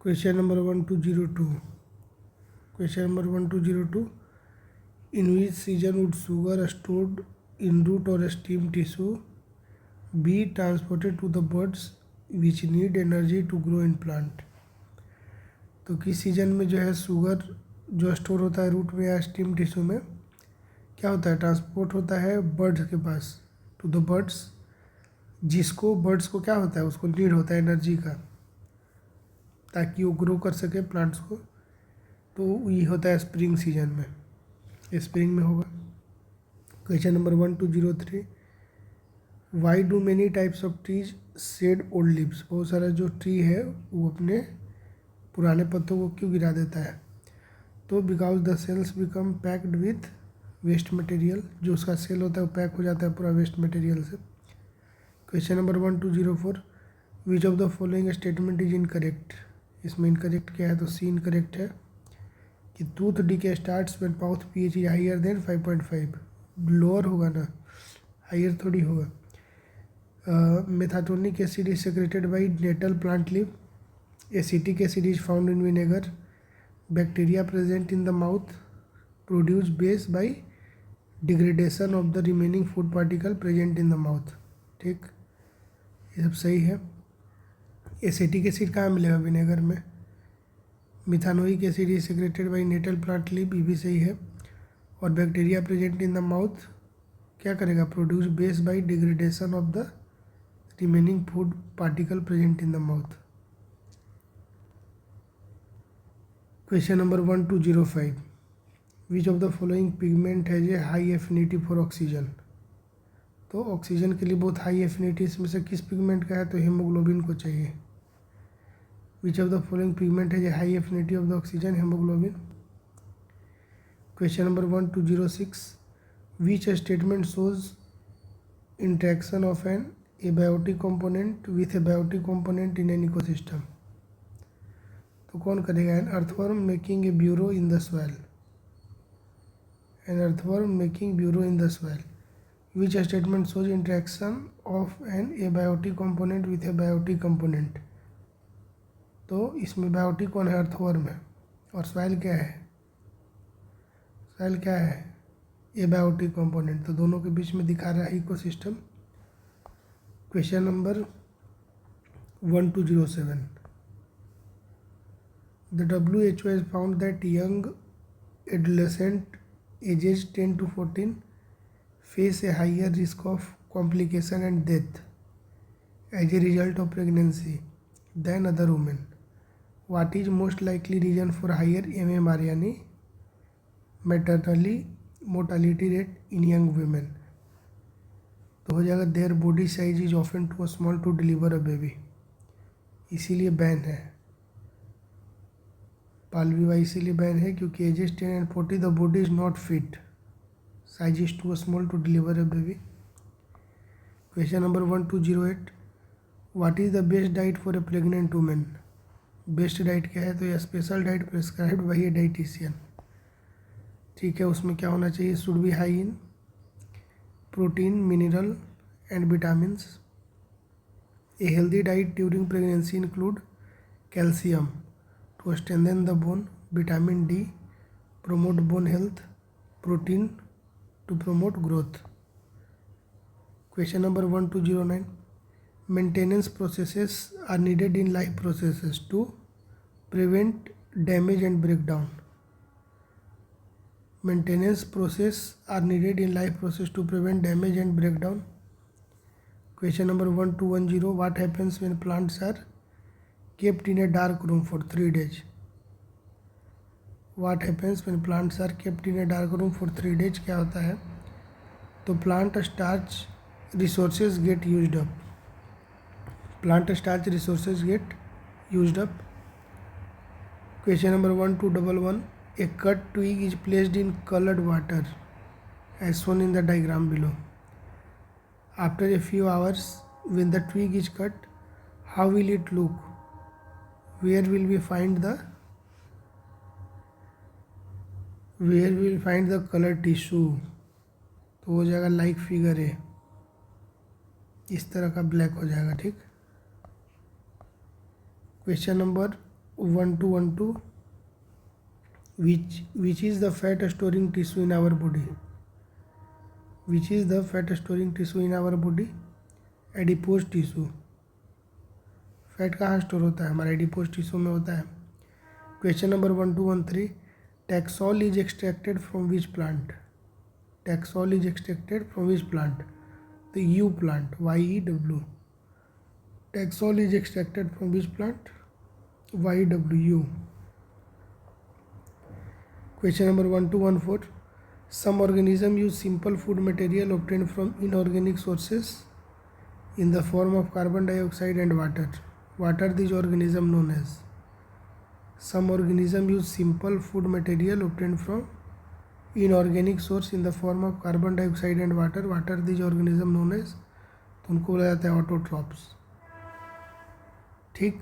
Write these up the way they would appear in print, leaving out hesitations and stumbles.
Question number 1202. Question number 1202. In which season would sugar stored in root or stem tissue be transported to the buds which need energy to grow in plant? तो किस season में जो है sugar जो store होता है root में या स्टेम टिश्यू में क्या होता है, ट्रांसपोर्ट होता है बर्ड्स के पास, टू द बर्ड्स, जिसको बर्ड्स को क्या होता है, उसको नीड होता है एनर्जी का ताकि वो ग्रो कर सके प्लांट्स को। तो ये होता है स्प्रिंग सीजन में, स्प्रिंग में होगा। Question number 1203. Why do many types of trees shed old leaves? बहुत सारा जो ट्री है वो अपने पुराने पत्तों को क्यों गिरा देता है? तो because the cells become packed with waste material, जो उसका सेल होता है वो पैक हो जाता है पूरा वेस्ट मटेरियल से। Question number 1204. Which of the following statement is incorrect? इसमें इनकरेक्ट क्या है, तो सी इनकरेक्ट है कि tooth decay starts when mouth pH is higher than 5.5. Lower होगा ना, हायर थोड़ी होगा। Methanoic acid is secreted by nettle plant leave. Acetic acid is found in vinegar. Bacteria present in the mouth produce base by degradation of the remaining food particle present in the mouth. ठीक, ये सब सही है। Acetic acid कहाँ मिलेगा, vinegar में। Methanoic acid is secreted by nettle plant leave, ये भी सही है। और bacteria present in the mouth क्या करेगा, produce base by degradation of the remaining food particle present in the mouth. Question number 1205. Which of the following pigment has a high affinity for oxygen? तो oxygen के लिए बहुत high affinity इसमें से किस pigment का है, तो हेमोग्लोबिन को चाहिए। Which of the following pigment has a high affinity of the oxygen? Haemoglobin. Question number 1206. Which statement shows interaction of an abiotic component with abiotic component in an ecosystem? तो कौन करेगा, an earthworm making a burrow in the soil, an earthworm making burrow in the soil. Which statement shows interaction of an abiotic component with abiotic component? तो इसमें biotic कौन है, earthworm है, और soil क्या है, सॉइल क्या है, एबायोटिक कंपोनेंट। तो दोनों के बीच में दिखा रहा है ecosystem. Question number 1207. The WHO has found that young adolescent ages 10 to 14 face a higher risk of complication and death as a result of pregnancy than other women. What is most likely reason for higher MMR यानी maternally mortality rate in young women? तो हो जाएगा their body size is often too small to deliver a baby, इसीलिए ban है। बाल विवाह इसीलिए ban है क्योंकि ages 10 and 40 the body is not fit, size is too small to deliver a baby. Question number 1208. What is the best diet for a pregnant women? Best diet क्या है, तो यह special diet prescribed by a dietitian. ठीक है, उसमें क्या होना चाहिए, should be high in protein, mineral and vitamins. A healthy diet during pregnancy include calcium to strengthen the bone, vitamin D promote bone health, protein to promote growth. Question number 1209. Maintenance processes are needed in life processes to prevent damage and breakdown. Maintenance process are needed in life process to prevent damage and breakdown. Question number 1210. What happens when plants are kept in a dark room for 3 days? What happens when plants are kept in a dark room for 3 days? क्या होता है, तो plant starch resources get used up. Plant starch resources get used up. Question number 1211. A cut twig is placed in colored water as shown in the diagram below. After a few hours, when the twig is cut, how will it look? Where will we find the colored tissue? तो हो जाएगा like figure है, इस तरह का black हो जाएगा। ठीक, question number 1 to 1 2, which is the fat storing tissue in our body? Which is the fat storing tissue in our body? Adipose tissue. Fat कहाँ स्टोर होता है? हमारा एडिपोज टिश्यू में होता है। Question number 1 to 13, taxol is extracted from which plant? Taxol is extracted from which plant? The you plant, YEW। Taxol is extracted from which plant? YEW। Question number 1 to 14. Some organisms use simple food material obtained from inorganic sources in the form of carbon dioxide and water. What are these organisms known as? Some organisms use simple food material obtained from inorganic source in the form of carbon dioxide and water. What are these organisms known as? तो उनको बोला जाता है autotrophs. ठीक,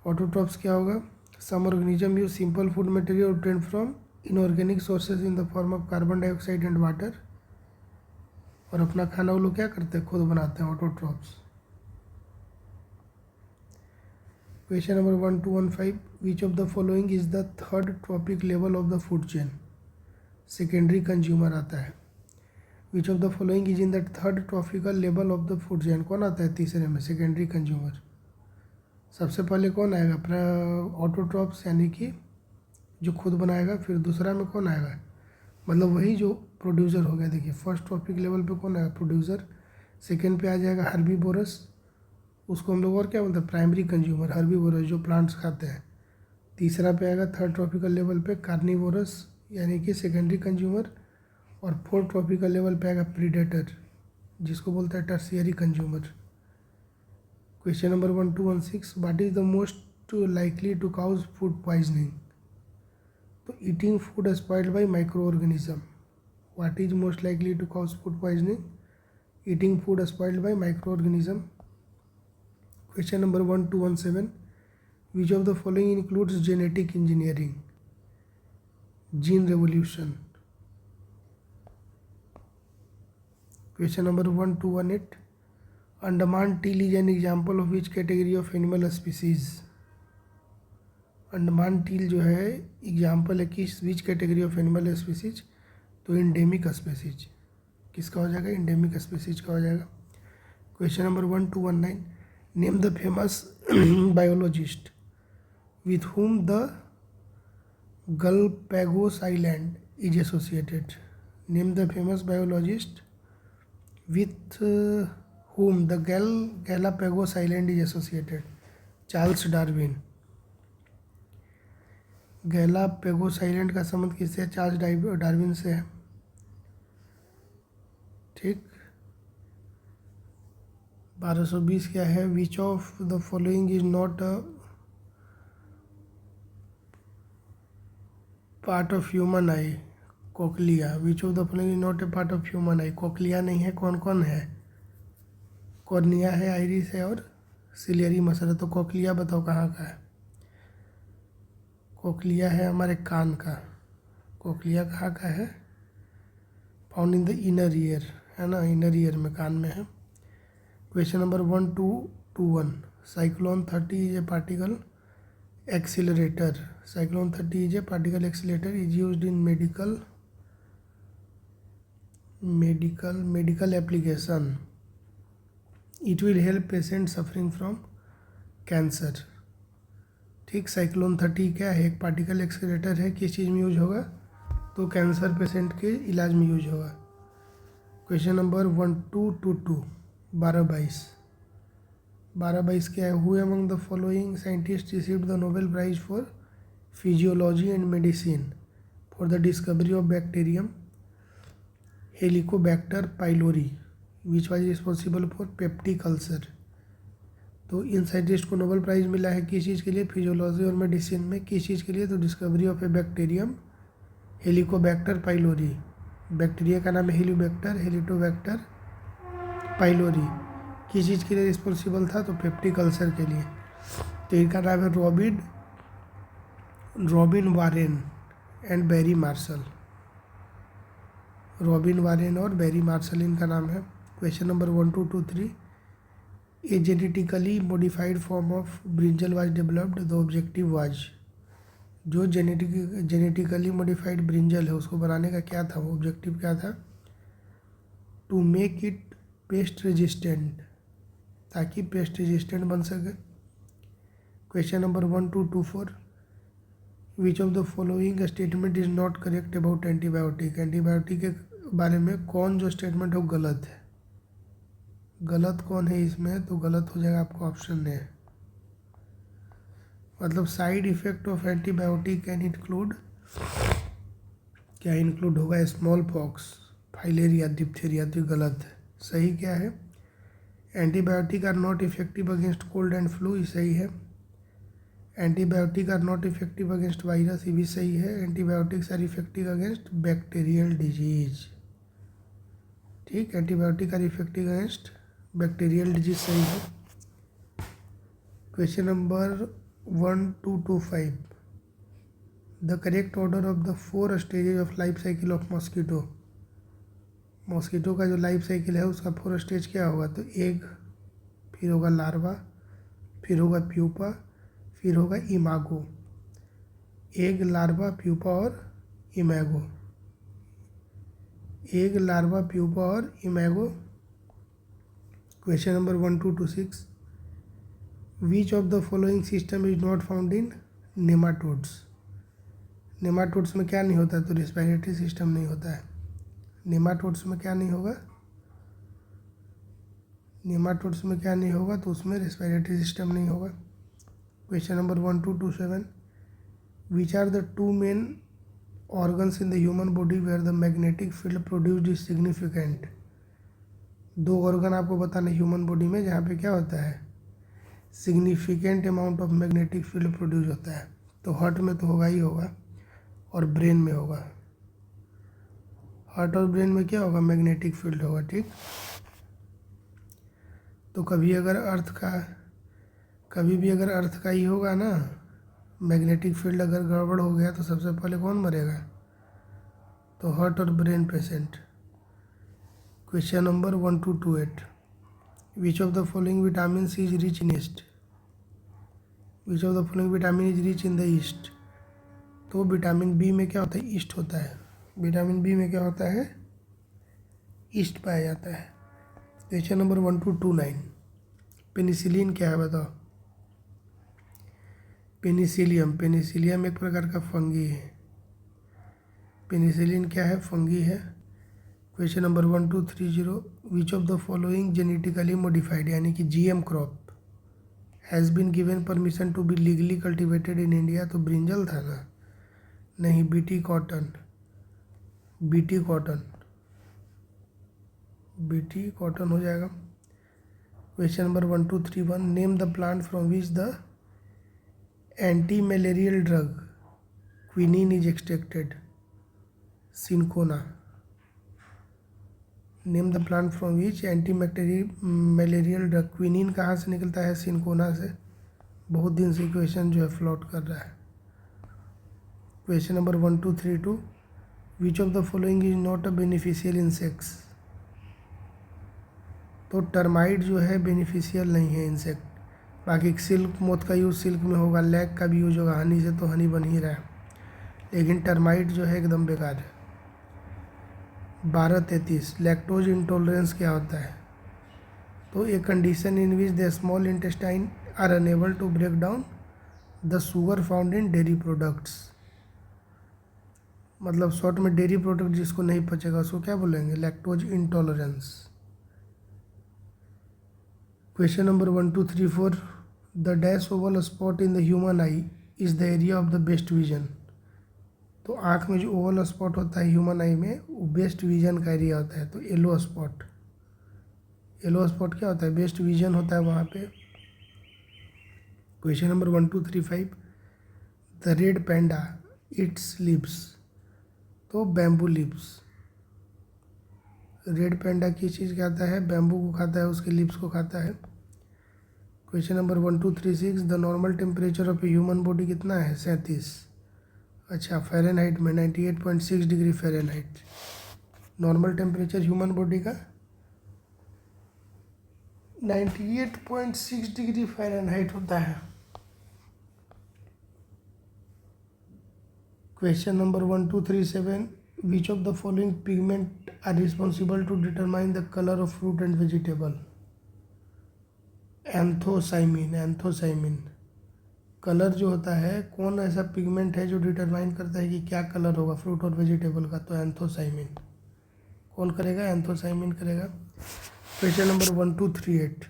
autotrophs क्या होगा? Some organisms use simple food material obtained from inorganic sources in the form of carbon dioxide and water, और अपना खाना वो लोग क्या करते हैं? खुद बनाते हैं, autotrophs. Question number 1 to 15, which of the following is the third trophic level of the food chain? Secondary consumer आता है। विच of the following is in the third tropical level of the food chain? कौन आता है तीसरे में? Secondary consumer. सबसे पहले कौन आएगा? अपना ऑटोट्रॉप्स, यानी कि जो खुद बनाएगा। फिर दूसरा में कौन आएगा? मतलब वही जो प्रोड्यूसर हो गया। देखिए, फर्स्ट ट्रॉपिक लेवल पे कौन आएगा? प्रोड्यूसर। सेकंड पे आ जाएगा हर्बीवोरस, उसको हम लोग और क्या बोलते हैं? प्राइमरी कंज्यूमर, हर्बीवोरस जो प्लांट्स खाते हैं। तीसरा पे आएगा थर्ड ट्रॉपिकल लेवल पे कार्निवोरस, यानी कि सेकेंडरी कंज्यूमर। और फोर्थ ट्रॉपिकल लेवल पे आएगा प्रीडेटर, जिसको बोलते हैं tertiary consumer. Question number 1 to 16, what is the most likely to cause food poisoning? तो eating food spoiled by microorganism. What is most likely to cause food poisoning? Eating food spoiled by micro organism. Question number 1 to 17, which of the following includes genetic engineering? Gene revolution. Question number 1 to 18, Andaman teal is an example of which category of animal species? Andaman teal जो है example है किस which category of animal species? तो endemic species. किसका हो जाएगा? Endemic species का हो जाएगा। Question number 1 to 19, name the famous biologist with whom the Galapagos island is associated? Name the famous biologist with whom the Galapagos island is associated? Charles Darwin. Galapagos island का संबंध किससे है? Charles Darwin से है। ठीक। 1220 क्या है? विच of the following is not a part of human I? Cochlea. Which of the following is not a part of human I? Cochlea नहीं है। कौन कौन है? कॉर्निया है, आइरिस है और सिलियरी मसल है। तो कोक्लिया बताओ कहाँ का है? कोक्लिया है हमारे कान का। कोक्लिया कहाँ का है? Found in the inner ear, है ना, इनर ईयर में, कान में है। Question number 1 to 21, cyclone 30 is a particle accelerator. Cyclone 30 is a particle accelerator is used in medical application. It will help patient suffering from cancer. ठीक, cyclone 30 क्या है? एक particle accelerator है। किस चीज़ में यूज होगा? तो कैंसर पेशेंट के इलाज में यूज होगा। क्वेश्चन नंबर 1 to 22, 12-22 क्या है? Who among the following scientist received the Nobel prize for physiology and medicine for the discovery of bacterium Helicobacter pylori which was responsible for peptic ulcer? तो इन scientist को Nobel prize मिला है किस चीज़ के लिए? फिजियोलॉजी और मेडिसिन में। किस चीज़ के लिए? तो discovery of A bacterium Helicobacter pylori. Bacteria का नाम है हेलिकोबैक्टर, हेलिकोबैक्टर पाइलोरी। किस चीज़ के लिए रिस्पॉन्सिबल था? तो पेप्टिक अल्सर के लिए। तो इनका नाम है Robin Warren and Barry Marshall. Robin Warren और बैरी मार्शल इनका नाम है। Question number 1 to 23, a genetically modified form of brinjal was developed, the objective was? जो जेनेटिकली मॉडिफाइड ब्रिंजल है उसको बनाने का क्या था, वो ऑब्जेक्टिव क्या था, to make it pest resistant, ताकि पेस्ट रेजिस्टेंट बन सके। Question number 1224, which of the following statement is not correct about antibiotic. Antibiotic के बारे में कौन जो स्टेटमेंट है वो गलत है, गलत कौन है इसमें, तो गलत हो जाएगा आपको ऑप्शन ए। मतलब side effect of antibiotic can include, क्या इंक्लूड होगा, स्मॉल पॉक्स, फाइलेरिया, डिप्थीरिया, तो गलत है। सही क्या है, antibiotic are not effective against cold and flu, ये सही है। Antibiotic are not effective against virus, ये भी सही है। Antibiotics are effective against bacterial disease, ठीक, antibiotic are effective against bacterial disease, सही है। Question number 1225, the correct order of the 4 stages of life cycle of mosquito. Mosquito का जो life cycle है उसका 4 स्टेज क्या होगा, तो एग, फिर होगा लार्वा, फिर होगा प्यूपा, फिर होगा इमागो। एग, लार्वा, प्यूपा और इमागो, एग, लार्वा, प्यूपा और imago. Question number 1226, which of the following system is not found in nematodes. Nematodes में क्या नहीं होता, तो रेस्पिरेटरी सिस्टम नहीं होता है। नेमाटोड्स में क्या नहीं होगा, नेमाटोड्स में क्या नहीं होगा, तो उसमें रेस्पिरेटरी सिस्टम नहीं होगा। Question number 1227, which are the 2 main organs in the human body where the magnetic field produced is significant. 2 organ आपको बताना ह्यूमन बॉडी में जहाँ पे क्या होता है, significant amount of magnetic field produce होता है। तो हार्ट में तो होगा ही होगा, और ब्रेन में होगा। हार्ट और ब्रेन में क्या होगा, मैग्नेटिक फील्ड होगा, ठीक। तो कभी भी अगर अर्थ का ही होगा ना, मैग्नेटिक फील्ड अगर गड़बड़ हो गया तो सबसे पहले कौन मरेगा, तो हार्ट और brain patient. Question number 1228, which of the following vitamin is rich in east. Which of the following vitamin is rich in the east. तो विटामिन बी में क्या होता है, ईस्ट होता है। विटामिन बी में क्या होता है, ईस्ट पाया जाता है। क्वेश्चन नंबर 1229, पेनिसिलिन क्या है बताओ। पेनिसिलियम एक प्रकार का फंगी है। पेनिसिलिन क्या है, फंगी है। Question number 1230, which of the following genetically modified यानी कि GM crop has been given permission to be legally cultivated in India. तो ब्रिंजल था ना, नहीं, बीटी कॉटन हो जाएगा। Question number 1231, name the plant from which the anti malarial drug quinine is extracted. Cinchona. Name the plant from which anti malarial drug quinine कहाँ से निकलता है, सिंकोना से। बहुत दिन से क्वेश्चन जो है फ्लॉट कर रहा है। Question number 1232, which of the following is not a beneficial insects. तो टर्माइट जो है बेनिफिशियल नहीं है इंसेक्ट। बाकी सिल्क मोथ का यूज़ सिल्क में होगा, लैक का भी यूज होगा, हनी से तो हनी बन ही रहा है, लेकिन टर्माइट जो है एकदम बेकार है। 1233, लैक्टोज इंटॉलरेंस क्या होता है। तो a condition in which the small intestine are unable to break down the sugar found in dairy products. मतलब शॉर्ट में डेयरी प्रोडक्ट जिसको नहीं पचेगा उसको क्या बोलेंगे, lactose intolerance. Question number 1234, the dash oval spot in the human eye is the area of the best vision. तो आँख में जो ओवल स्पॉट होता है ह्यूमन आई में, वो बेस्ट विजन का एरिया होता है। तो येलो स्पॉट क्या होता है, बेस्ट विजन होता है वहाँ पे। Question number 1235, the red panda it's lips. तो बैम्बू लिप्स। रेड पैंडा किस चीज़ खाता है, बैम्बू को खाता है, उसके लिप्स को खाता है। Question number 1236, the normal temperature of a human body कितना है, 37। अच्छा, फ़ारेनहाइट में 98.6 degree Fahrenheit normal temperature human body का 98.6 डिग्री फ़ारेनहाइट होता है। Question number 1237, which of the following pigment are responsible to determine the colour of fruit and vegetable? Anthocyanin. Colour जो होता है, कौन ऐसा पिगमेंट है जो डिटरमाइन करता है कि क्या कलर होगा फ्रूट और वेजिटेबल का? तो एंथोसाइमिन। कौन करेगा? एंथोसाइमिन करेगा। Question number 1238,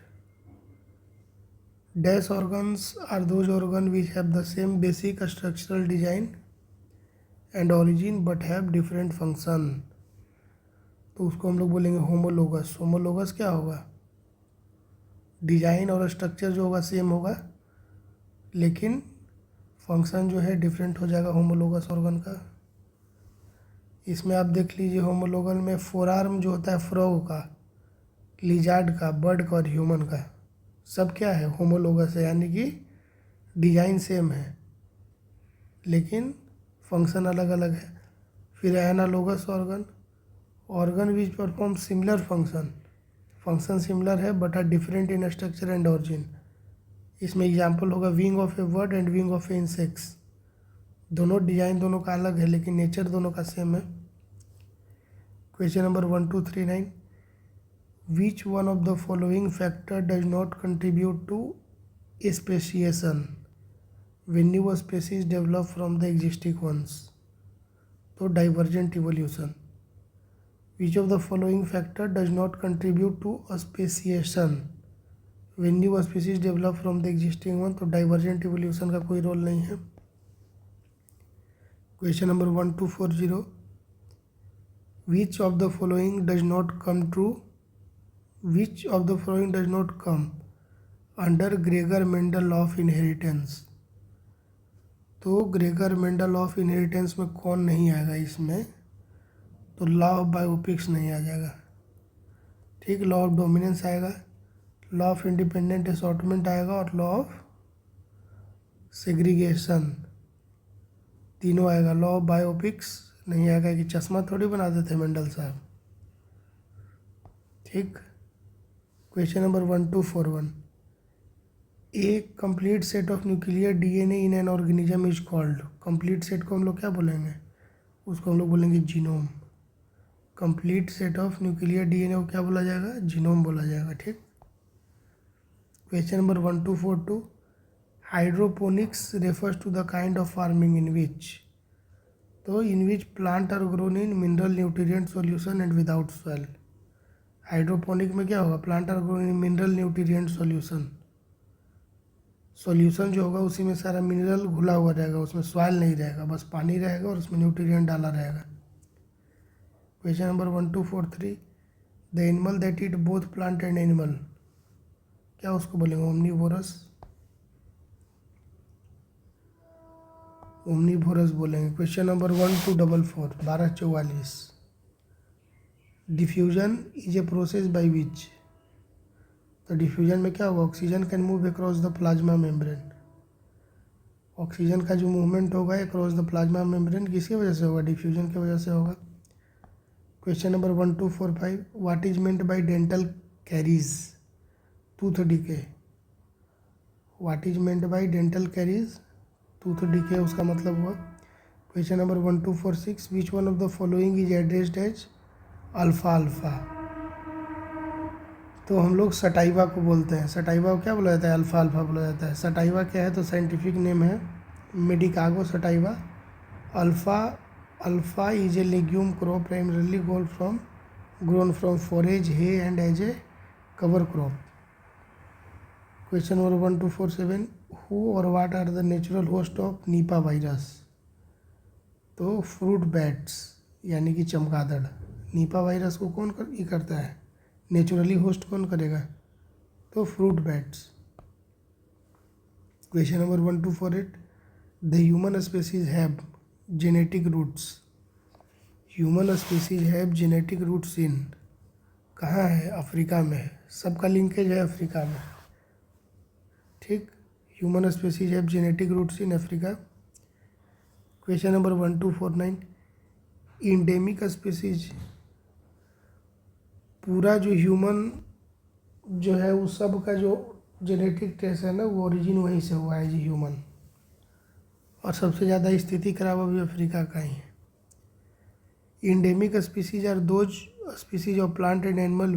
dash organs are those organ which have the same basic structural design and origin but have different function? तो उसको हम लोग बोलेंगे होमोलोगस। होमोलोगस क्या होगा? डिजाइन और स्ट्रक्चर जो होगा सेम होगा, लेकिन फंक्शन जो है डिफरेंट हो जाएगा होमोलोगस ऑर्गन का। इसमें आप देख लीजिए, होमोलोगन में फोरआर्म जो होता है फ्रॉग का, लिजार्ड का, बर्ड का और ह्यूमन का, सब क्या है? होमोलोगस है, यानी कि डिजाइन सेम है लेकिन फंक्शन अलग अलग है। फिर analogous organ which perform similar function similar है but are different in structure and origin. इसमें एग्जाम्पल होगा wing of a bird and wing of a insects. दोनों डिजाइन दोनों का अलग है लेकिन नेचर दोनों का सेम है। Question number 1239, which one of the following factor does not contribute to speciation when new species develop from the existing ones? तो divergent evolution. Which of the following factor does not contribute to speciation when new species develop from the existing one? तो divergent evolution का कोई role नहीं है। Question number 1240, which of the following does not come under Gregor Mendel law of inheritance? तो Gregor Mendel law of inheritance में कौन नहीं आएगा इसमें? तो लॉ ऑफ बायोपिक्स नहीं आ जाएगा, ठीक। लॉ ऑफ डोमिनेंस आएगा, लॉ ऑफ इंडिपेंडेंट असॉर्टमेंट आएगा और लॉ ऑफ सेग्रीगेशन, तीनों आएगा। लॉ ऑफ बायोपिक्स नहीं आएगा कि चश्मा थोड़ी बना देते मेंडल साहब, ठीक। Question number 1241, a complete set of nuclear DNA in an organism is called? Complete set को हम लोग क्या बोलेंगे? उसको हम लोग बोलेंगे genome. Complete set of nuclear DNA को क्या बोला जाएगा? जीनोम बोला जाएगा, ठीक। Question number 1242, hydroponics refers to the kind of farming in which? तो in which plant are grown in mineral nutrient solution and without soil. Hydroponic में क्या होगा? Plant are grown in mineral nutrient solution जो होगा उसी में सारा mineral घुला हुआ रहेगा, उसमें सॉइल नहीं रहेगा, बस पानी रहेगा और उसमें न्यूट्रिएंट डाला रहेगा। Question number 1243, the animal that eat both plant and animal, क्या उसको बोलेंगे? ओमनीवोरस बोलेंगे। Question number 1244, 1244, diffusion is a process by which? तो डिफ्यूजन में क्या होगा? Oxygen can move across the plasma membrane. Oxygen का जो मूवमेंट होगा अक्रॉस द प्लाज्मा मेम्ब्रेन किसकी वजह से होगा? डिफ्यूजन की वजह से होगा। Question number 1245, what is meant by dental caries tooth decay? What is meant by dental caries tooth decay, उसका मतलब हुआ। Question number 1246, which one of the following is addressed as alpha? तो हम लोग सटाइवा को बोलते हैं। सटाइवा को क्या बोला जाता है? अल्फा बोला जाता है। सटाइवा क्या है? तो साइंटिफिक नेम है मेडिकागो sativa. Alpha is a legume crop primarily grown from forage, hay and as a cover crop. Question number 1247, who or what are the natural host of Nipah virus? तो fruit bats यानी कि चमगादड़। Nipah virus को कौन करता है? Naturally host कौन करेगा? तो fruit bats. Question number 1248, the human species have genetic roots. Human species have genetic roots in, कहाँ है? अफ्रीका में है, सबका लिंकेज है अफ्रीका में, ठीक। Human species have genetic roots in Africa. Question number 1249, endemic species, पूरा जो ह्यूमन जो है उस सब का जो जेनेटिक ट्रेस है ना, वो ओरिजिन वहीं से हुआ है जी, ह्यूमन। और सबसे ज़्यादा स्थिति खराब अभी अफ्रीका का ही है। Endemic species are those species of plant and animal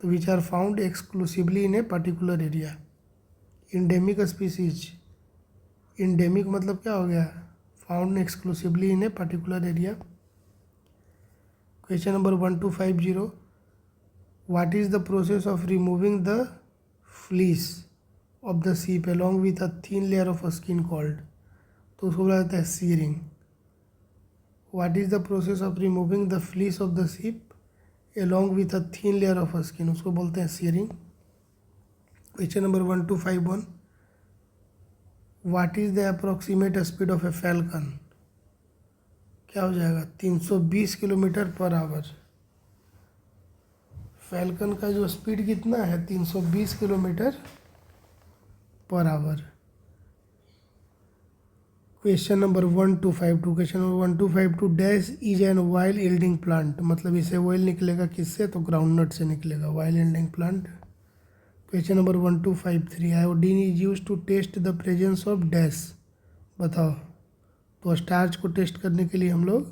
which are found exclusively in a particular area. Endemic species, endemic मतलब क्या हो गया, found exclusively in a particular area. Question number 1250, what is the process of removing the fleece of the sheep along with a thin layer of skin called, तो उसको बोला जाता है shearing. What is the process of removing the fleece of the sheep along with a thin layer of skin, उसको बोलते हैं shearing. Question number 1251, what is the approximate speed of A falcon, क्या हो जाएगा 320 किलोमीटर पर आवर। फैल्कन का जो speed कितना है 320 kilometre per hour. Question number 1252, question number 1252, dash is an oil yielding plant, मतलब इसे ऑयल निकलेगा किससे, तो ग्राउंडनट से निकलेगा, oil yielding plant. Question number 1253, iodine is use to test the presence of dash, बताओ। तो स्टार्च को टेस्ट करने के लिए हम लोग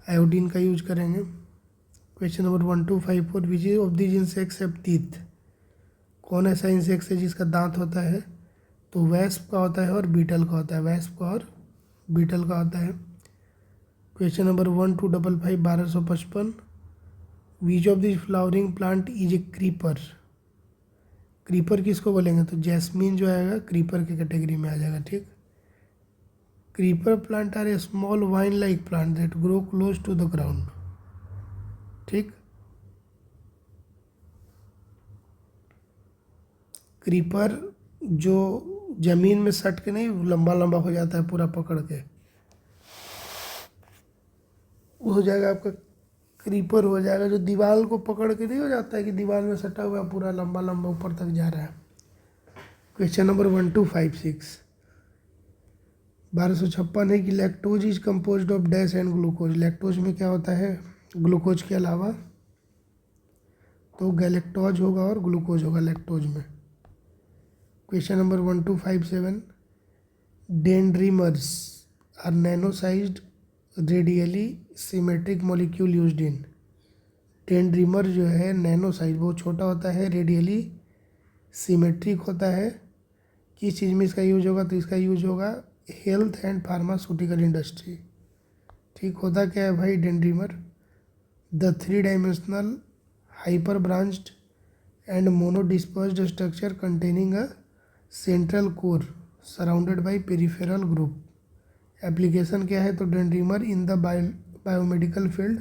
आयोडीन का यूज करेंगे। Question number 1254, which of these insects have teeth, कौन ऐसा इंसेक्ट है जिसका दांत होता है, तो वैस्प का होता है और बीटल का होता है, वैस्प का और बीटल का होता है। Question number 1255, 1255, which of this flowering plant is a creeper, creeper किसको बोलेंगे, तो जैस्मीन जो आएगा क्रीपर की कैटेगरी में आ जाएगा, ठीक। Creeper plant are a small vine like plant that grow close to the ground, ठीक। क्रीपर जो जमीन में सट के नहीं लंबा लंबा हो जाता है पूरा पकड़ के, वो हो जाएगा आपका क्रीपर हो जाएगा, जो दीवार को पकड़ के नहीं हो जाता है कि दीवार में सटा हुआ पूरा लंबा लंबा ऊपर तक जा रहा है। क्वेश्चन नंबर 1256, 1256 है कि lactose is composed of dash and glucose, lactose में क्या होता है ग्लूकोज के अलावा, तो गैलेक्टोज होगा और ग्लूकोज होगा लैक्टोज में। Question number 1257, dendrimers are nano sized radially symmetric molecule used in, dendrimer जो है नैनो साइज बहुत छोटा होता है, रेडियली सिमेट्रिक होता है, किस चीज़ में इसका यूज होगा, तो इसका यूज होगा हेल्थ एंड फार्मास्यूटिकल इंडस्ट्री, ठीक। होता क्या है भाई dendrimer, the 3 dimensional hyper branched and monodispersed structure containing a central core surrounded by peripheral group. Application क्या है, तो dendrimer in the biomedical field,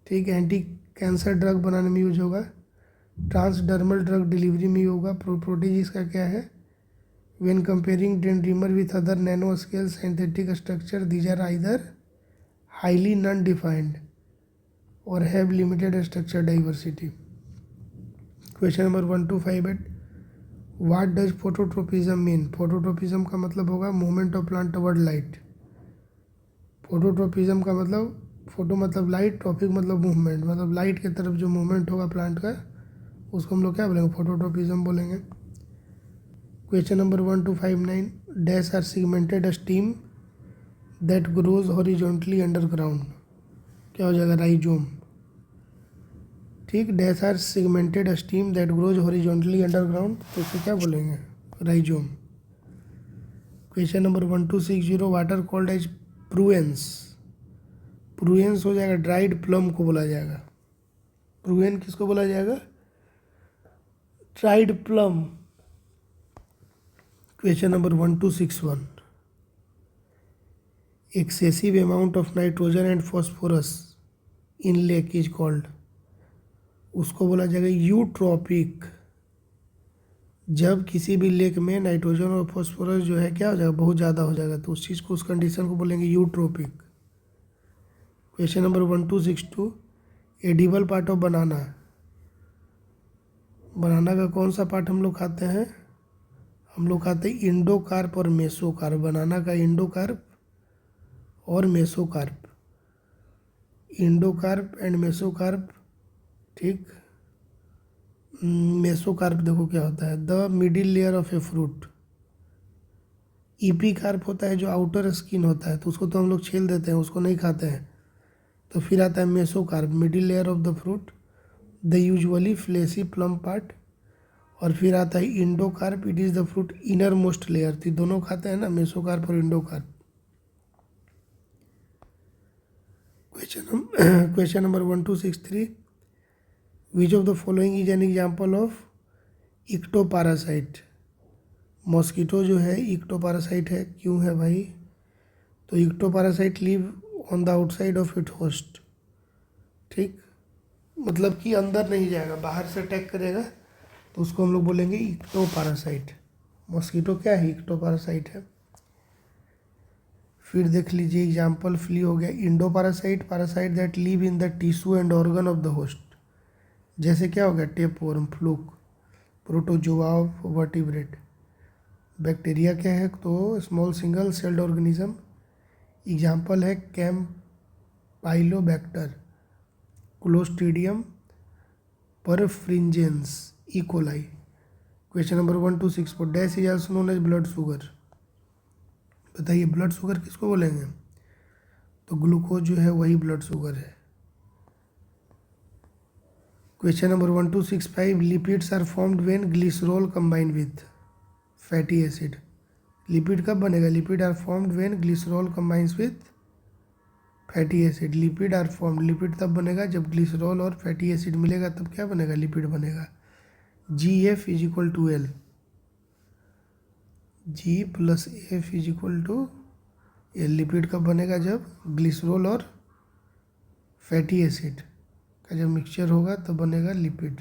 ठीक। एंटी कैंसर ड्रग बनाने में यूज होगा, ट्रांसडर्मल ड्रग डिलीवरी में होगा। प्रोपर्टीज इसका क्या है, when comparing dendrimer with other nano scale synthetic structure these are either highly non defined और have limited structure diversity. Question number 1258, what does phototropism mean, phototropism का मतलब होगा movement of plant toward light. Phototropism का मतलब, photo मतलब light, tropic मतलब movement, मतलब light की तरफ जो मूवमेंट होगा प्लांट का उसको हम लोग क्या बोलेंगे, फोटोट्रोपिज्म बोलेंगे। Question number 1259, dash are segmented stem that grows horizontally underground, क्या हो जाएगा राइजोम, ठीक। Dash are segmented stem that grows horizontally underground, तो इसे क्या बोलेंगे rhizome. Question number 1260, water called as prunes, prunes हो जाएगा ड्राइड प्लम को बोला जाएगा, प्रूएन किसको बोला जाएगा, dried plum. Question number 1261, excessive amount of nitrogen and phosphorus in lake is called, उसको बोला जाएगा यूट्रॉपिक। जब किसी भी लेक में नाइट्रोजन और फॉस्फोरस जो है क्या हो जाएगा बहुत ज़्यादा हो जाएगा, तो उस चीज़ को उस कंडीशन को बोलेंगे eutrophic. Question number 1262, edible part of banana, banana का कौन सा पार्ट हम लोग खाते हैं, हम लोग खाते हैं इंडोकार्प और मेसोकार्प, बनाना का इंडोकार्प और मेसोकार्प, इंडोकार्प एंड मेसोकार्प, ठीक। मेसोकार्प देखो क्या होता है, the middle layer of a fruit, epicarp होता है जो आउटर स्किन होता है, तो उसको तो हम लोग छील देते हैं, उसको नहीं खाते हैं। तो फिर आता है mesocarp, middle layer of the fruit, the usually fleshy plum part. और फिर आता है endocarp, it is the fruit inner most layer. तो दोनों खाते हैं ना, मेसोकार्प और endocarp. Question number 1263, which of the following is an example of ectoparasite. Mosquito जो है इक्टोपारासाइट है, क्यों है भाई? तो ectoparasite live on the outside of it host, ठीक, मतलब कि अंदर नहीं जाएगा, बाहर से अटैक करेगा, तो उसको हम लोग बोलेंगे इक्टोपारासाइट। मॉस्किटो क्या है? इक्टोपारासाइट है। फिर देख लीजिए एग्जाम्पल फ्ली हो गया। Endoparasite, parasite that live in the tissue and organ of the host. जैसे क्या हो गया? Tapeworm, fluke, protozoa of vertebrate. Bacteria क्या है? तो small single celled organism. Example है Campylobacter, Clostridium perfringens, E coli. Question number 1264, dash is also known as blood sugar. बताइए blood sugar किसको बोलेंगे? तो ग्लूकोज जो है वही ब्लड शुगर है। Question number 1265, lipids are formed when glycerol combine with fatty acid. Lipid कब बनेगा? Lipid are formed when glycerol combines with fatty acid. Lipid are formed, lipid तब बनेगा जब ग्लिसरॉल और फैटी एसिड मिलेगा, तब क्या बनेगा? लिपिड बनेगा। GF is equal to L, G plus F is equal to L। Lipid कब बनेगा? जब ग्लिसरॉल और फैटी एसिड का जब मिक्सचर होगा तो बनेगा lipid.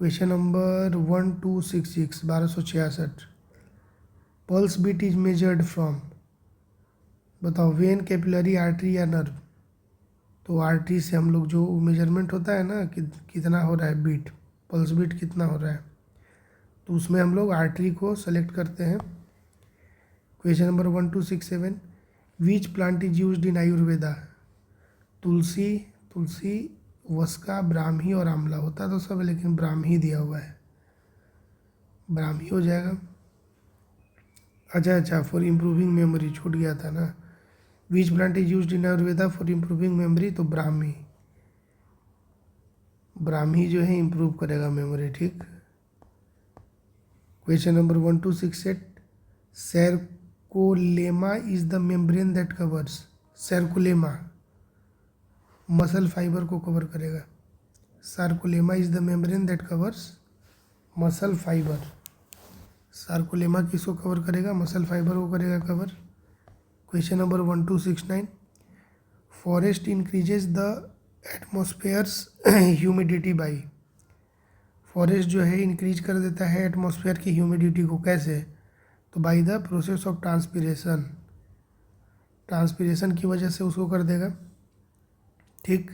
Question number 1266, 1266, pulse beat is measured from. बताओ वेन, कैपिलरी, आर्टरी या नर्व। तो आर्टरी से हम लोग जो मेजरमेंट होता है ना कि कितना हो रहा है बीट, पल्स बीट कितना हो रहा है, तो उसमें हम लोग आर्टरी को सेलेक्ट करते हैं। Question number 1267, which plant is used in Ayurveda. Tulsi, tulsi, वस्का, ब्राह्मी और आंवला। होता तो सब है लेकिन ब्राह्मी दिया हुआ है, ब्राह्मी हो जाएगा। अच्छा, फॉर इम्प्रूविंग मेमोरी छूट गया था ना। Which plant is used in Ayurveda for improving memory, तो ब्राह्मी, ब्राह्मी जो है इम्प्रूव करेगा मेमोरी, ठीक। Question number 1268, sarcolemma is the membrane that covers. Sarcolemma muscle fibre को कवर करेगा। Sarcolemma is the membrane that covers muscle fibre. Sarcolemma किसको cover करेगा? Muscle fibre को करेगा cover. Question number 1269, forest increases the atmosphere's humidity by. Forest जो है increase कर देता है एटमॉस्फेयर की ह्यूमिडिटी को, कैसे? तो by the process of transpiration, transpiration की वजह से उसको कर देगा, ठीक।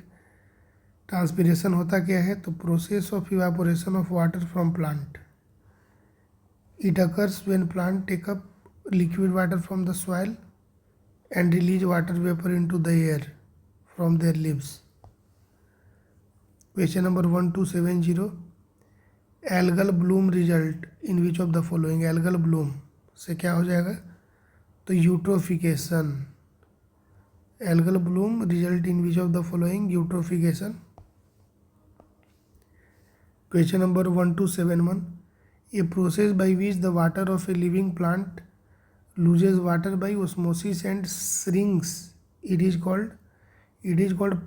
ट्रांसपिरेशन होता क्या है? तो process of evaporation of water from plant. It occurs when plant take up liquid water from the soil and release water vapor into the air from their leaves. Question number 1270, algal bloom result in which of the following। algal bloom से क्या हो जाएगा? तो eutrophication. algal bloom result in which of the following, eutrophication. Question number 1271, a process by which the water of a living plant loses water by osmosis and shrinks, it is called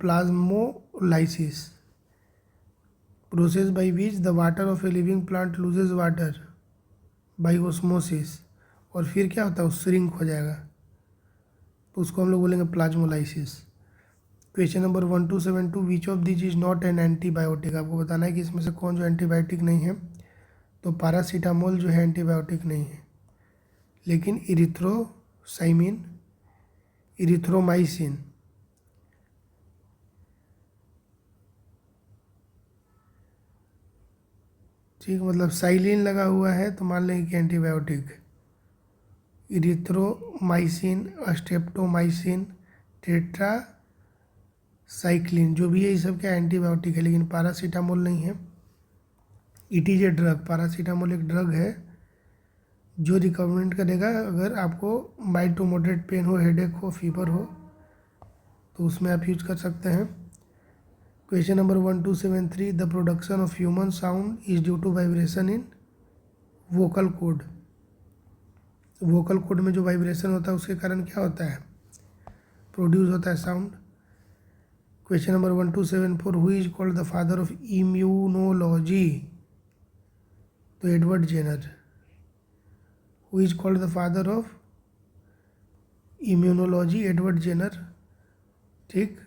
plasmolysis। process by which the water of a living plant loses water by osmosis, और फिर क्या होता है? Shrink हो जाएगा, तो उसको हम लोग बोलेंगे plasmolysis. Question number 1272, which of this is not an antibiotic. आपको बताना है कि इसमें से कौन जो एंटीबायोटिक नहीं है। तो पैरासीटामोल जो है एंटीबायोटिक नहीं है, लेकिन इरिथ्रोसाइमिन, इरिथ्रोमाइसिन, ठीक, मतलब साइलिन लगा हुआ है तो मान लेंगे कि एंटीबायोटिक। इरिथ्रोमाइसिन, स्ट्रेप्टोमाइसिन, टेट्रासाइक्लिन, जो भी है ये सब क्या एंटीबायोटिक है, लेकिन पैरासीटामोल नहीं है। It is a drug, paracetamol एक ड्रग है जो रिकमेंड करेगा अगर आपको माइल्ड टू मॉडरेट पेन हो, हेडेक हो, फीवर हो, तो उसमें आप यूज कर सकते हैं। Question number 1273, the production of human sound is due to vibration in vocal cord. Vocal cord में जो वाइब्रेशन होता है उसके कारण क्या होता है, प्रोड्यूस होता है sound. Question number 1274, who is called the father of immunology. तो Edward Jenner. Who is called the father of immunology, Edward Jenner. ठीक,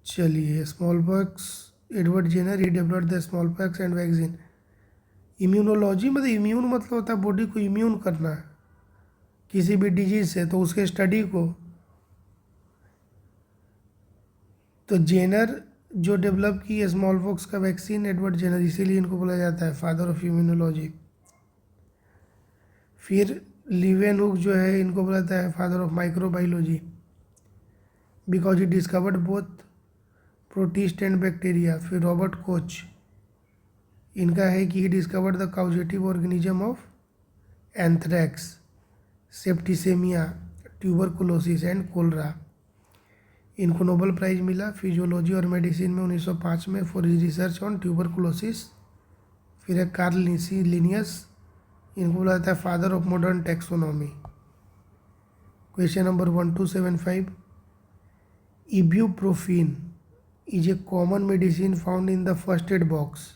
चलिए, smallpox, Edward Jenner he developed the smallpox and vaccine. Immunology मतलब immune मतलब होता है body को immune करना किसी भी डिजीज से, तो उसके स्टडी को। तो जेनर जो डेवलप की स्मॉल पॉक्स का वैक्सीन, एडवर्ड जेनर, इसीलिए इनको बोला जाता है फादर ऑफ इम्यूनोलॉजी। फिर लिवेनहुक जो है इनको बोला जाता है father of microbiology, because he discovered both protist and bacteria. फिर रॉबर्ट कोच, इनका है कि he discovered the causative organism of anthrax, septicaemia, tuberculosis and cholera. इनको नोबेल प्राइज मिला फिजियोलॉजी और मेडिसिन में 1905 में for his research on tuberculosis. फिर है कार्ल लिनियस, इनको बोला जाता है father of modern taxonomy. Question number 1275, ibuprofen is a common medicine found in the first aid box.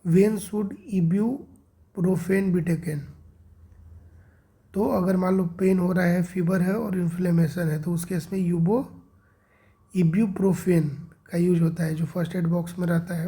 When should ibuprofen be taken. तो अगर मान लो पेन हो रहा है, फीवर है और इन्फ्लेमेशन है, तो उस केस में इब्यूप्रोफेन का यूज होता है, जो फर्स्ट एड बॉक्स में रहता है।